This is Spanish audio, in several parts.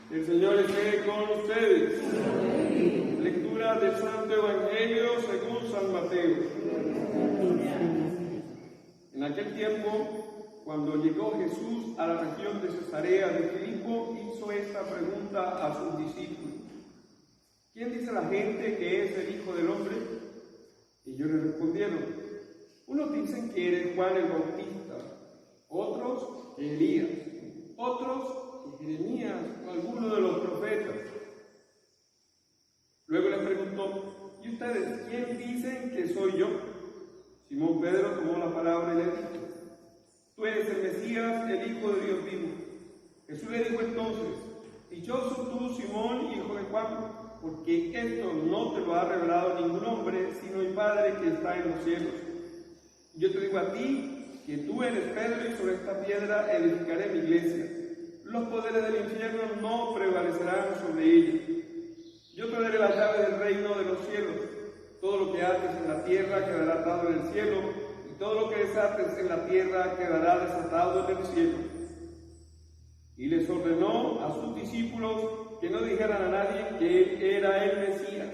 El Señor esté con ustedes. Lectura del Santo Evangelio según San Mateo. En aquel tiempo, cuando llegó Jesús a la región de Cesarea de Filipo, hizo esta pregunta a sus discípulos: ¿quién dice la gente que es el Hijo del Hombre? Ellos le respondieron: unos dicen que eres Juan el Bautista, otros que Elías, otros que Jeremías o alguno de los profetas. Luego les preguntó: ¿y ustedes quién dicen que soy yo? Simón Pedro tomó la palabra y le dijo: tú eres el Mesías, el Hijo de Dios vivo. Jesús le dijo entonces: dichoso tú, Simón, hijo de Juan, porque esto no te lo ha revelado ningún hombre, sino mi Padre que está en los cielos. Yo te digo a ti que tú eres Pedro, y sobre esta piedra edificaré mi iglesia. Los poderes del infierno no prevalecerán sobre ella. Yo te daré las llaves del reino de los cielos. Todo lo que ates en la tierra quedará atado en el cielo, y todo lo que desates en la tierra quedará desatado en el cielo. Y les ordenó a sus discípulos que no dijeran a nadie que él era el Mesías.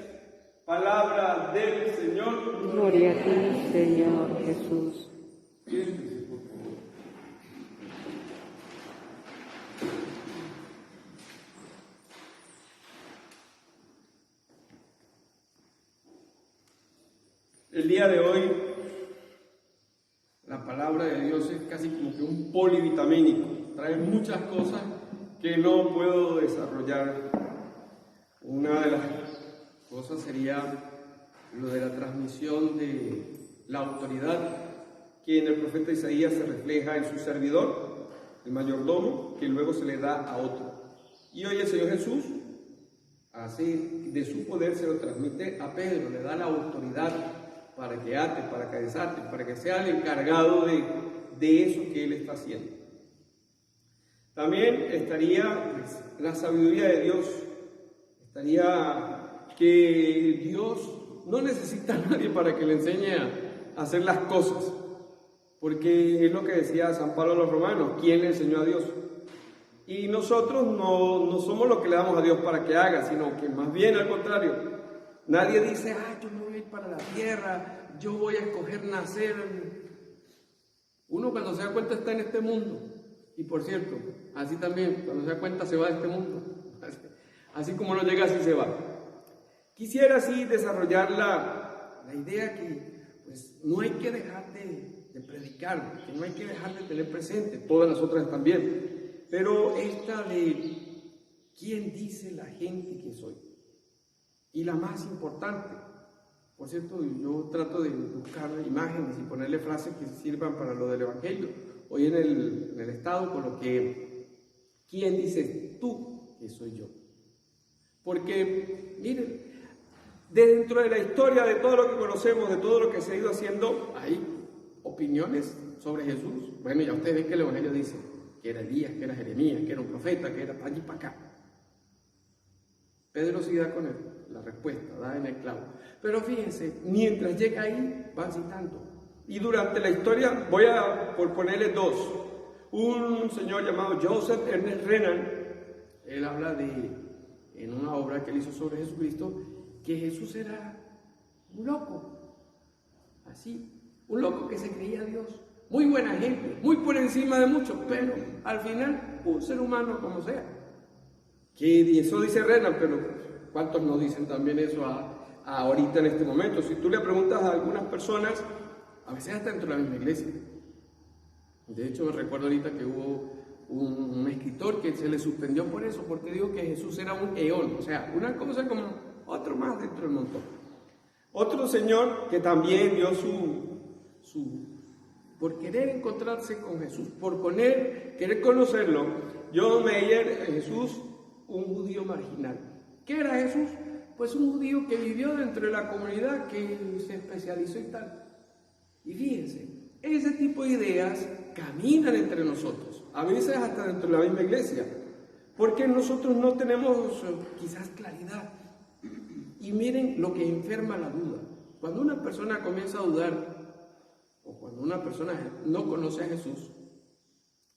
Palabra del Señor. Gloria a ti, Señor Jesús. Siéntese, por favor. El día de hoy, la palabra de Dios es casi como que un polivitamínico. Trae muchas cosas que no puedo desarrollar. Una de las cosas sería lo de la transmisión de la autoridad que en el profeta Isaías se refleja en su servidor, el mayordomo, que luego se le da a otro. Y hoy el Señor Jesús, así de su poder, se lo transmite a Pedro, le da la autoridad para que ate, para que desate, para que sea el encargado de eso que él está haciendo. También estaría la sabiduría de Dios, estaría que Dios no necesita a nadie para que le enseñe a hacer las cosas, porque es lo que decía San Pablo a los romanos: ¿quién le enseñó a Dios? Y nosotros no somos lo que le damos a Dios para que haga, sino que más bien al contrario. Nadie dice: yo me voy a ir para la tierra, yo voy a escoger nacer. Uno cuando se da cuenta está en este mundo. Y por cierto, así también, cuando se da cuenta se va de este mundo. Así como no llega, así se va. Quisiera así desarrollar la idea que pues, no hay que dejar de predicar, que no hay que dejar de tener presente, todas las otras también. Pero esta de ¿quién dice la gente que soy? Y la más importante, por cierto, yo trato de buscar imágenes y ponerle frases que sirvan para lo del Evangelio. Hoy en el Estado coloqué: ¿quién dices tú que soy yo? Porque, miren, dentro de la historia de todo lo que conocemos, de todo lo que se ha ido haciendo, hay opiniones sobre Jesús. Bueno, ya ustedes ven que el Evangelio dice que era Elías, que era Jeremías, que era un profeta, que era para allí para acá. Pedro sí da con la respuesta, da en el clavo. Pero fíjense, mientras llega ahí, van citando. Y durante la historia, voy a por ponerle dos. Un señor llamado Joseph Ernest Renan, él habla en una obra que él hizo sobre Jesucristo, que Jesús era un loco. Así, un loco que se creía Dios. Muy buena gente, muy por encima de muchos, pero al final, un ser humano como sea. Que eso dice Renan, pero ¿cuántos no dicen también eso ahorita en este momento? Si tú le preguntas a algunas personas, a veces hasta dentro de la misma iglesia. De hecho, me recuerdo ahorita que hubo un escritor que se le suspendió por eso, porque dijo que Jesús era un eón, o sea, una cosa como otro más dentro del montón. Otro señor que también dio por querer encontrarse con Jesús, por querer conocerlo, John Mayer, Jesús, un judío marginal. ¿Qué era Jesús? Pues un judío que vivió dentro de la comunidad, que se especializó y tal. Y fíjense, ese tipo de ideas caminan entre nosotros, a veces hasta dentro de la misma iglesia, porque nosotros no tenemos quizás claridad. Y miren lo que enferma la duda. Cuando una persona comienza a dudar, o cuando una persona no conoce a Jesús,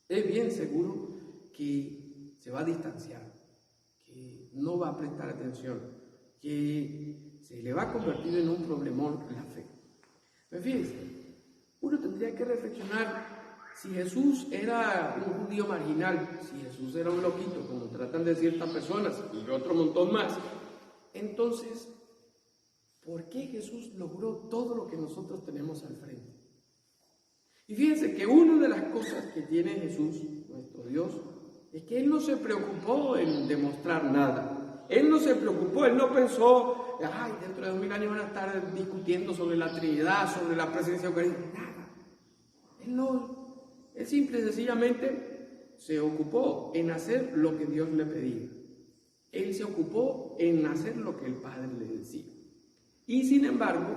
es bien seguro que se va a distanciar. que no va a prestar atención, que se le va a convertir en un problemón la fe. Pero fíjense, uno tendría que reflexionar si Jesús era un judío marginal, si Jesús era un loquito, como tratan de ciertas personas y otro montón más. Entonces, ¿por qué Jesús logró todo lo que nosotros tenemos al frente? Y fíjense que una de las cosas que tiene Jesús, nuestro Dios, es que Él no se preocupó en demostrar nada. Él no se preocupó, Él no pensó, ay, dentro de 2000 años van a estar discutiendo sobre la Trinidad, sobre la presencia eucarística, nada. Él simple y sencillamente se ocupó en hacer lo que Dios le pedía. Él se ocupó en hacer lo que el Padre le decía. Y sin embargo,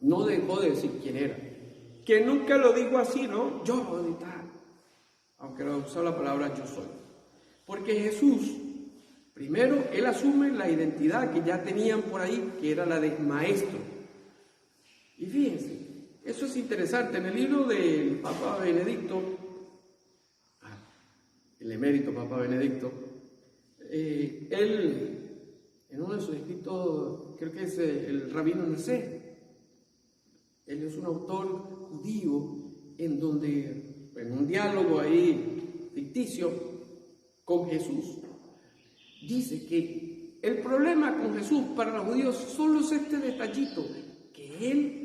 no dejó de decir quién era. Que nunca lo dijo así, ¿no? Yo, y tal. Aunque no usó la palabra yo soy. Porque Jesús, primero, Él asume la identidad que ya tenían por ahí, que era la de maestro. Y fíjense, eso es interesante. En el libro del Papa Benedicto, el emérito Papa Benedicto, él, en uno de sus escritos, creo que es el Rabino Nasser, él es un autor judío en donde, en un diálogo ahí ficticio con Jesús, dice que el problema con Jesús para los judíos solo es este detallito, que Él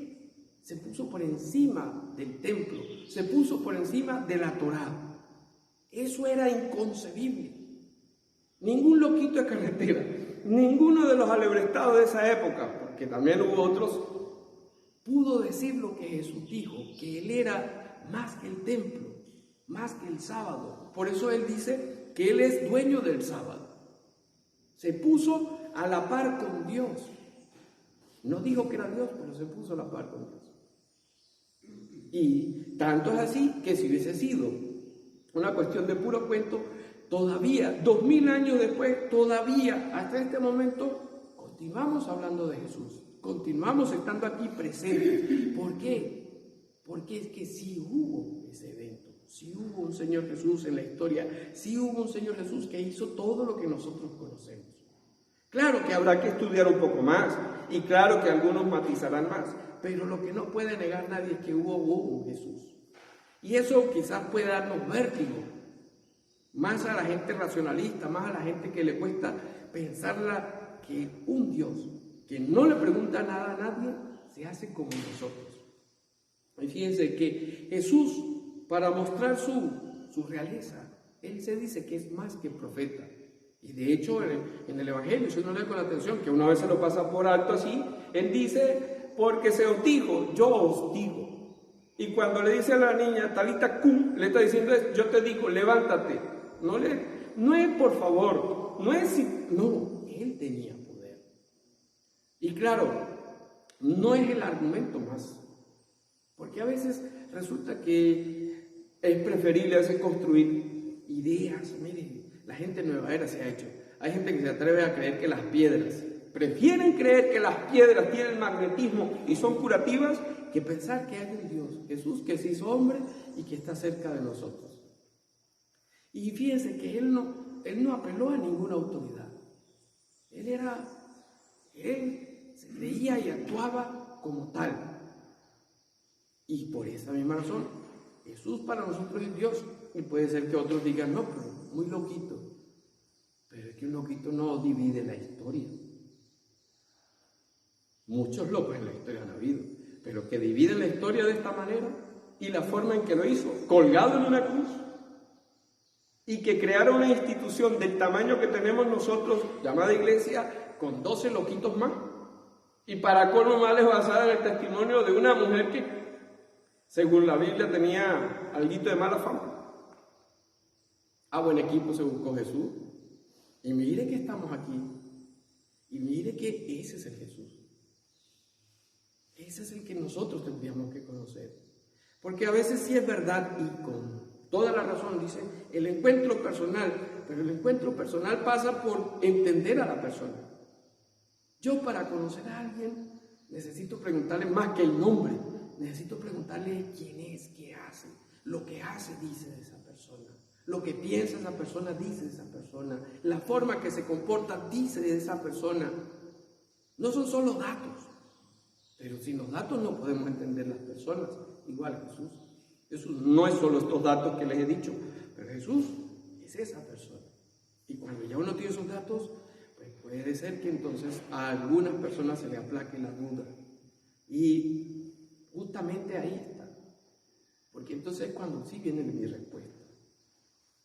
se puso por encima del templo, se puso por encima de la Torá. Eso era inconcebible. Ningún loquito de carretera, ninguno de los alebrestados de esa época, porque también hubo otros, pudo decir lo que Jesús dijo, que Él era más que el templo, más que el sábado. Por eso Él dice que Él es dueño del sábado. Se puso a la par con Dios. No dijo que era Dios, pero se puso a la par con Dios. Y tanto es así que si hubiese sido una cuestión de puro cuento, todavía, 2000 años después, todavía, hasta este momento, continuamos hablando de Jesús. Continuamos estando aquí presentes. ¿Por qué? Porque es que sí hubo ese evento. Sí hubo un Señor Jesús en la historia. Sí hubo un Señor Jesús que hizo todo lo que nosotros conocemos. Claro que habrá que estudiar un poco más. Y claro que algunos matizarán más. Pero lo que no puede negar nadie es que hubo un Jesús. Y eso quizás puede darnos vértigo. Más a la gente racionalista, más a la gente que le cuesta pensarla, que un Dios que no le pregunta nada a nadie, se hace como nosotros. Y fíjense que Jesús, para mostrar su realeza, Él se dice que es más que profeta. Y de hecho, en el Evangelio, si uno lee con atención, que una vez se lo pasa por alto así, Él dice, porque se os dijo, yo os digo. Y cuando le dice a la niña, Talita cum, le está diciendo, yo te digo, levántate. No es por favor, no, Él tenía poder. Y claro, no es el argumento más. Porque a veces resulta que es preferible construir ideas. Miren, la gente en Nueva Era se ha hecho. Hay gente que se atreve a creer que las piedras, prefieren creer que las piedras tienen magnetismo y son curativas, que pensar que hay un Dios, Jesús, que se hizo hombre y que está cerca de nosotros. Y fíjense que Él no apeló a ninguna autoridad. Él se creía y actuaba como tal. Y por esa misma razón, Jesús para nosotros es Dios. Y puede ser que otros digan, no, pero muy loquito. Pero es que un loquito no divide la historia. Muchos locos en la historia han habido, pero que dividen la historia de esta manera y la forma en que lo hizo, colgado en una cruz, y que crearon una institución del tamaño que tenemos nosotros, llamada iglesia, con 12 loquitos más. Y para colmo más les basada en el testimonio de una mujer que, según la Biblia, tenía alguito de mala fama. A buen equipo se buscó Jesús. Y mire que estamos aquí. Y mire que ese es el Jesús. Ese es el que nosotros tendríamos que conocer. Porque a veces sí es verdad y con toda la razón, dice, el encuentro personal, pero el encuentro personal pasa por entender a la persona. Yo para conocer a alguien necesito preguntarle más que el nombre, necesito preguntarle quién es, qué hace, lo que hace, dice de esa persona. Lo que piensa esa persona, dice esa persona. La forma que se comporta, dice de esa persona. No son solo datos. Pero sin los datos no podemos entender las personas. Igual Jesús. Jesús no es solo estos datos que les he dicho, pero Jesús es esa persona. Y cuando ya uno tiene esos datos, pues puede ser que entonces a algunas personas se le aplaque la duda. Y justamente ahí está. Porque entonces es cuando sí viene mi respuesta.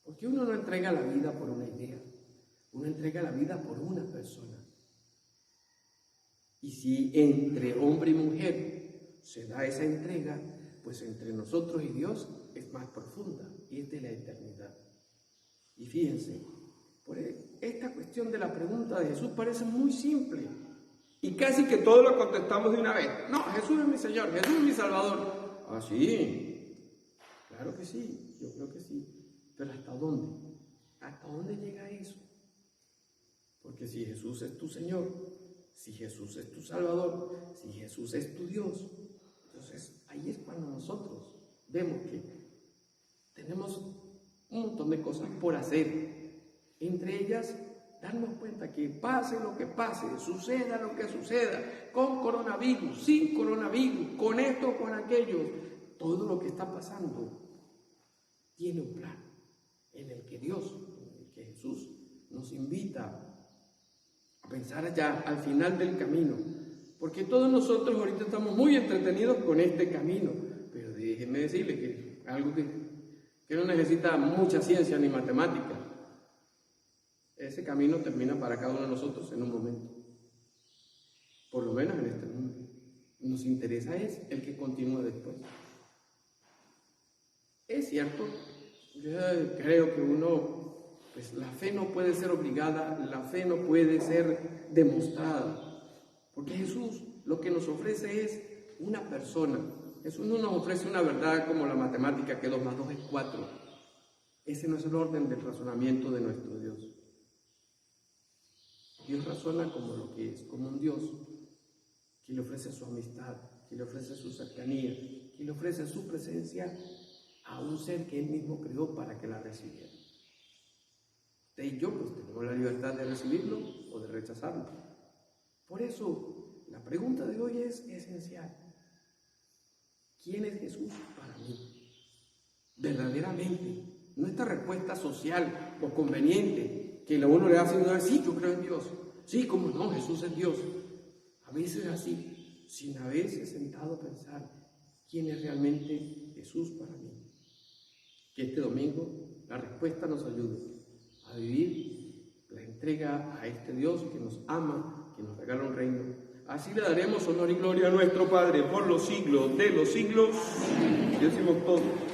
Porque uno no entrega la vida por una idea, uno entrega la vida por una persona. Y si entre hombre y mujer se da esa entrega, pues entre nosotros y Dios es más profunda y es de la eternidad. Y fíjense, esta cuestión de la pregunta de Jesús parece muy simple y casi que todo lo contestamos de una vez. No, Jesús es mi Señor, Jesús es mi Salvador. Ah, sí, claro que sí, yo creo que sí. Pero ¿hasta dónde? ¿Hasta dónde llega eso? Porque si Jesús es tu Señor, si Jesús es tu Salvador, si Jesús es tu Dios, entonces ahí es cuando nosotros vemos que tenemos un montón de cosas por hacer. Entre ellas, darnos cuenta que pase lo que pase, suceda lo que suceda, con coronavirus, sin coronavirus, con esto, con aquello, todo lo que está pasando tiene un plan en el que Dios, en el que Jesús nos invita a pensar ya al final del camino, porque todos nosotros ahorita estamos muy entretenidos con este camino, pero déjenme decirle que algo que no necesita mucha ciencia ni matemática. Ese camino termina para cada uno de nosotros en un momento, por lo menos en este mundo. Nos interesa es el que continúa después. Es cierto, yo creo que pues la fe no puede ser obligada, la fe no puede ser demostrada, porque Jesús lo que nos ofrece es una persona. Jesús no nos ofrece una verdad como la matemática, que 2 más 2 es 4. Ese no es el orden del razonamiento de nuestro Dios. Dios razona como lo que es, como un Dios que le ofrece su amistad, que le ofrece su cercanía, que le ofrece su presencia a un ser que Él mismo creó para que la recibiera. Usted y yo pues tenemos la libertad de recibirlo o de rechazarlo. Por eso, la pregunta de hoy es esencial. ¿Quién es Jesús para mí? Verdaderamente. No esta respuesta social o conveniente que uno le hace una vez, sí, yo creo en Dios. Sí, cómo no, Jesús es Dios. A veces así, sin haberse sentado a pensar quién es realmente Jesús para mí. Que este domingo la respuesta nos ayude a vivir la entrega a este Dios que nos ama, que nos regala un reino. Así le daremos honor y gloria a nuestro Padre por los siglos de los siglos. Y decimos todos.